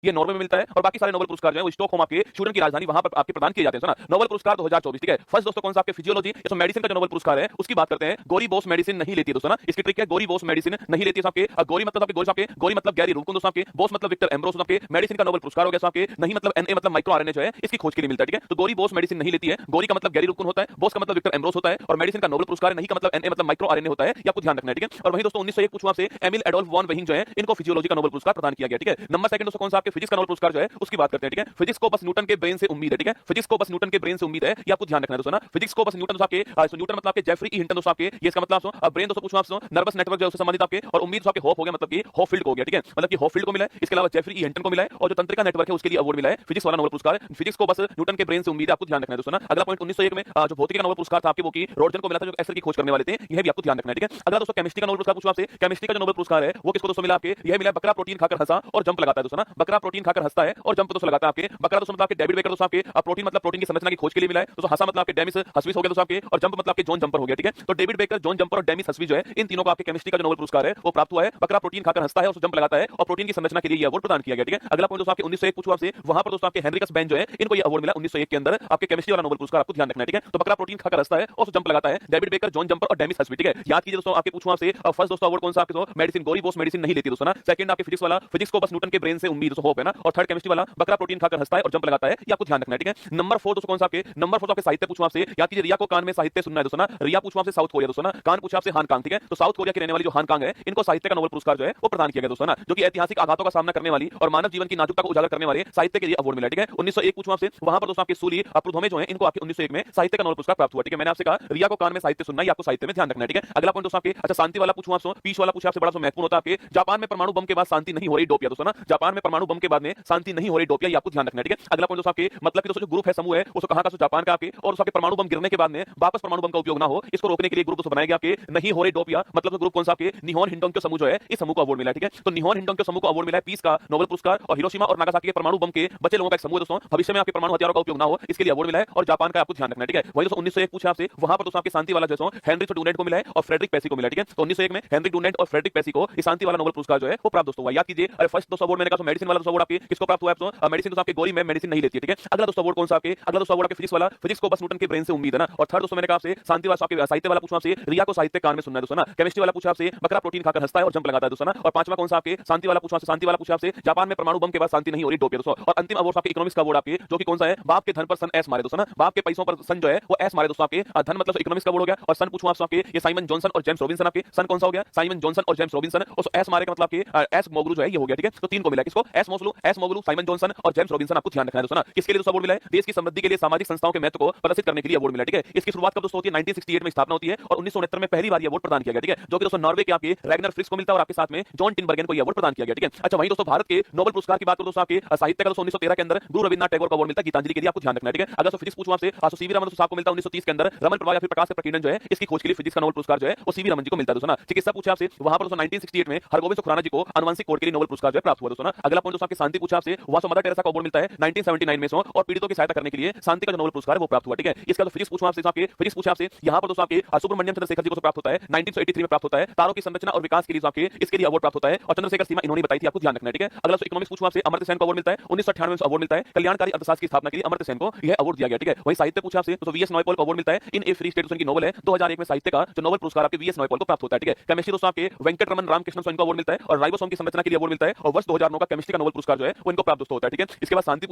ये नॉर्वे में मिलता है, और बाकी सारे नोबेल पुरस्कार जो है वो स्टॉकहोम आपके स्वीडन की राजधानी वहां पर आपके प्रदान किए जाते हैं। सुना नोबेल पुरस्कार 2024, ठीक है। फर्स्ट दोस्तों कौन सा आपके फिजियोलॉजी या तो मेडिसिन का जो नोबेल पुरस्कार है उसकी बात करते हैं। गोरी बोस मेडिसिन नहीं लेती है दोस्तों ना, इसकी ट्रिक है, गोरी बोस मेडिसिन नहीं लेती है आपके। गोरी मतलब आपके गोरी मतलब गैरी रूकुन दोस्तों आपके, बोस मतलब विक्टर एम्ब्रोस आपके। मेडिसिन का नोबेल पुरस्कार हो गया आपके, नहीं मतलब एनए मतलब माइक्रो आरएनए जो है इसकी खोज के लिए मिलता है, ठीक है। तो गोरी बोस मेडिसिन नहीं लेती है, गोरी का मतलब गैरी रूकुन होता है, बोस का मतलब विक्टर एम्ब्रोस होता है, और मेडिसिन का नोबेल पुरस्कार नहीं का मतलब एनए मतलब माइक्रो आरएनए होता है, ये आपको ध्यान रखना है, ठीक है। और वहीं दोस्तों 1901 पूछूं आपसे, एमिल एडोल्फ वॉन वेहिंग जो है इनको फिजियोलॉजी का नोबेल पुरस्कार प्रदान किया गया, ठीक है। नंबर सेकंड दोस्तों कौन सा आपके फिजिक्स का नोबेल पुरस्कार जो है उसकी बात करते हैं, ठीक है। फिजिक्स को बस न्यूटन के ब्रेन से उम्मीद है, ठीक है। फिजिक्स को बस न्यूटन के ब्रेन से उम्मीद है, ये आपको ध्यान रखना है दोस्तों ना। फिजिक्स को बस न्यूटन दोस्तों आपके न्यूटन मतलब आपके जेफरी ई हिंटन दोस्तों आपके, ये इसका मतलब दोस्तों ब्रेन दोस्तों पूछूं आपसे नर्वस नेटवर्क जो है उससे संबंधित आपके, और उम्मीद दोस्तों आपके होप हो गया मतलब कि होप फील्ड को हो गया, ठीक है। मतलब कि होप फील्ड को मिला है, इसके अलावा जेफरी ई हिंटन को मिला है, और जो तंत्रिका नेटवर्क है उसके लिए अवार्ड मिला है, फिजिक्स वाला नोबेल पुरस्कार। फिजिक्स को बस न्यूटन के ब्रेन से उम्मीद है, आपको ध्यान रखना है दोस्तों ना। अगला पॉइंट 1901 में जो भौतिकी का नोबेल पुरस्कार था आपके वो की रोडजन को मिला था, जो एक्सेल की खोज करने वाले थे, यह भी आपको ध्यान रखना है, ठीक है। अगला दोस्तों केमिस्ट्री का नोबेल पुरस्कार पूछूं आपसे, केमिस्ट्री का जो नोबेल पुरस्कार है वो किसको दोस्तों मिला आपके, यह मिला बकरा प्रोटीन खाकर हंसा और जंप लगाता है दोस्तों ना। बकरा प्रोटीन खाकर हंसता है और जंप दोस्तों लगाता है आपके। बकरा दोस्तों मतलब आपके डेविड बेकर दोस्तों आपके, प्रोटीन मतलब प्रोटीन की संरचना की खोज के लिए मिला है दोस्तों। हंसा मतलब आपके डेमिस हस्विस हो गया दोस्तों आपके, और जंप मतलब आपके जॉन जंपर हो गया, ठीक है। तो डेविड बेकर, जॉन जंपर और डेमिस हस्विस जो है इन तीनों को आपके केमिस्ट्री का जो नोबेल पुरस्कार है वो प्राप्त हुआ है। बकरा प्रोटीन खाकर हंसता है और जंप लगाता है और प्रोटीन की संरचना के लिए यह अवार्ड प्रदान किया गया, ठीक है। अगला पॉइंट दोस्तों आपके 1901 पूछूं आपसे, वहां पर दोस्तों आपके हेनरिकस बेन जो है इनको यह अवार्ड मिला 1901 के अंदर आपके केमिस्ट्री वाला नोबेल पुरस्कार, आपको ध्यान रखना है, ठीक है। तो बकरा प्रोटीन खाकर हंसता है और जंप लगाता है, डेविड बेकर, जॉन जंपर और डेमिस हस्वी, ठीक है। याद कीजिए दोस्तों आपके पूछूं आपसे, फर्स्ट दोस्तों अवार्ड कौन सा आपके, मेडिसिन गोरी बोस मेडिसिन नहीं लेती दोस्तों ना। सेकंड आपके फिजिक्स वाला, फिजिक्स को बस न्यूटन के ब्रेन से उम्मीद दोस्तों होप है ना, और थर्ड केमिस्ट्री वाला बकरा प्रोटीन खाकर हंसता है और जंप लगाता है, ये आपको ध्यान रखना है, ठीक है। नंबर 4 दोस्तों कौन सा आपके, नंबर 4 आपके साहित्य पूछूं आपसे, याद कीजिए रिया को कान में साहित्य सुनना है दोस्तों ना। रिया पूछूं आपसे साउथ कोरिया दोस्तों ना, कान पूछा आपसे हांगकांग, ठीक है। तो साउथ कोरिया की रहने वाली जो हांगकांग है इनको साहित्य का नोबेल पुरस्कार जो है वो प्रदान किया गया दोस्तों ना, जो कि ऐतिहासिक आघातों का सामना करने वाली और मानव जीवन की नाजुकता को उजागर करने वाले साहित्य के लिए अवार्ड मिला, ठीक है। 1901 पूछूं आपसे, वहां पर दोस्तों आपके सूली प्रुधोमे जो है इनको आपके 1901 में साहित्य का नोबेल पुरस्कार प्राप्त हुआ, ठीक है। मैंने आपसे कहा रिया को कान में साहित्य सुनना है, आपको साहित्य में ध्यान रखना है, ठीक है। अगला पॉइंट दोस्तों आपके, अच्छा शांति वाला पूछूं आपसे, पीस वाला पूछा आपसे, बड़ा महत्वपूर्ण होता है आपके, जापान में परमाणु बम के बाद शांति नहीं हो रही डोपिया दोस्तों ना। जापान में परमाणु बम के बाद में शांति नहीं हो रही डोपिया, ये आपको ध्यान रखना है, ठीक है। अगला पॉइंट दोस्तों आपके, मतलब कि दोस्तों जो ग्रुप है, समूह है, उसको कहां का, जापान का आपके, और उसके परमाणु बम गिरने के बाद में वापस परमाणु बम का उपयोग ना हो इसको रोकने के लिए ग्रुप बनाया गया आपके, नहीं हो रही डोपिया, मतलब ग्रुप कौन सा आपके, निहोन हिंडोंग के समूह जो है इस समूह को अवार्ड मिला है, ठीक है। तो निहोन हिंडोंग के समूह को अवार्ड मिला है पीस का नोबेल पुरस्कार, और हिरोशिमा और नागासाकी के परमाणु बम के बचे लोगों का एक समूह दोस्तों, भविष्य में आपके परमाणु हथियारों का उपयोग ना हो इसके लिए अवार्ड मिला है, और जापान का आपको ध्यान रखना है, ठीक है। वही दोस्तों 1901 पूछा आपसे, वहां पर दोस्तों आपके शांति वाला जैसो हेनरी डुनेट को मिला है और फ्रेडरिक पेसी को मिला है, ठीक है। तो 1901 में हेनरी डुनेट और फ्रेडरिक पेसी को इस शांति वाला नोबेल पुरस्कार जो है वो प्राप्त दोस्तों हुआ। याद कीजिए, अरे फर्स्ट दोस्तों अवार्ड मैंने कहा तो मेडिसिन वाला दोस्तों अवार्ड आपके किसको प्राप्त हुआ है दोस्तों, मेडिसिन दोस्तों आपके गोरी में मेडिसिन नहीं लेती है, ठीक है। अगला दोस्तों अवार्ड कौन सा आपके, अगला दोस्तों अवार्ड आपके फिजिक्स वाला, फिजिक्स को बस न्यूटन के ब्रेन से उम्मीद है ना। और थर्ड दोस्तों मैंने कहा आपसे शांति वाला आपके साहित्य वाला पूछा आपसे, रिया को साहित्य कान में सुनना है दोस्तों ना। केमिस्ट्री वाला पूछा आपसे, बकरा प्रोटीन खाकर हंसता है और जंप लगाता है दोस्तों ना। और पांचवा कौन सा आपके, शांति वाला पूछा आपसे, शांति वाला पूछा आपसे, जापान में परमाणु बम के बाद शांति नहीं हो रही डोपिया दोस्तों। और अंतिम अवार्ड आपके इकोनॉमिक्स का अवार्ड आपके, जो कि कौन सा है, बाप के धन पर सन एस मारे दोस्तों ना, बाप के पैसों पर सन जो है वो एस मारे दोस्तों आपके, धन मतलब इकोनॉमिक्स का अवार्ड हो गया। और सन पूछूं आपसे आपके, ये साइमन जॉनसन और जेम्स रॉबिन्सन आपके, सन कौन सा हो गया, साइमन जॉनसन और जेम्स रॉबिन्सन, और एस मारे का मतलब आपके एस मोगलू जो है ये हो गया, ठीक है। तो तीन को मिला, किसको, एस मोगलू, साइमन जॉनसन और जेम्स रॉबिन्सन, आपको ध्यान रखना है दोस्तों ना। किसके लिए दोस्तों अवार्ड मिला है, देश की समृद्धि के लिए सामाजिक संस्थाओं के महत्व को प्रदर्शित करने के लिए अवार्ड मिला, ठीक है। इसकी शुरुआत कब दोस्तों होती है, 1968 में स्थापना होती है, और 1969 में पहली बार ये अवार्ड प्रदान किया गया, ठीक है। जो कि दोस्तों नॉर्वे के आपके रैग्नर फ्रिक्स को मिलता है, और आपके साथ में जॉन टिनबर्गन को ये अवार्ड प्रदान किया गया, ठीक है। अच्छा वहीं दोस्तों भारत के नोबेल पुरस्कार की बात करो दोस्तों आपके साहित्य का दोस्तों 1913 के अंदर गुरु रविन्द्रनाथ टैगोर को अवार्ड मिलता है गीतांजलि के लिए, आपको ध्यान रखना है, ठीक है। अगर फिजिक्स पूछूं आपसे, तो सीवी रमन साहब को मिलता है 1930 के अंदर रमन प्रभा या फिर प्रकाश से प्रकीर्णन जो है इसकी खोज के लिए फिजिक्स का नोबेल पुरस्कार जो है वो सीवी रमन जी को मिलता है दोस्तों ना। चिकित्सा पूछा आपसे, वहां पर दोस्तों 1968 में हरगोविंद खुराना जी को आनुवंशिक कोड के लिए नोबेल पुरस्कार जो है प्राप्त हुआ दोस्तों ना। अगला पॉइंट दोस्तों आपके शांति पूछा आपसे, वहां से मदर टेरेसा को अवार्ड मिलता है 1979 में, और पीड़ितों की सहायता करने के लिए शांति का जो नोबेल पुरस्कार है वो प्राप्त हुआ, ठीक है। इसका फिजिक्स पूछूं आपसे, फिजिक्स पूछा आपसे, यहां पर दोस्तों आपके सुब्रमण्यम चंद्रशेखर जी को प्राप्त होता है 1983 में प्राप्त होता है, तारों की संरचना और विकास के लिए आपके इसके लिए अवार्ड प्राप्त होता है, और चंद्रशेखर सीमा इन्होंने बताई थी, आपको ध्यान रखना है, ठीक है। अगला इकोनॉमिक्स पूछूं आपसे, अमर्त्य सेन को अवार्ड मिलता है 1998 में अवार्ड मिलता है, कल्याणकारी अर्थशास्त्र की स्थापना के लिए अमर्त्य सेन को यह अवार्ड दिया गया, ठीक है। वही साहित्य पूछा आपसे, तो वीएस नॉयपॉल को अवार्ड मिलता है इन ए फ्री स्टेट, उनकी नोवेल है 2001 में साहित्य का जो नोबेल पुरस्कार आपके वीएस नॉयपॉल को प्राप्त होता है, ठीक है। केमिस्ट्री दोस्तों आपके वेंकट रमन रामकृष्णन को इनको अवार्ड मिलता है, और राइबोसोम की संरचना के लिए अवार्ड मिलता है, और वर्ष 2009 का केमिस्ट्री का नोबेल पुरस्कार जो है वो इनको प्राप्त दोस्तों होता है, ठीक है। इसके बाद शांति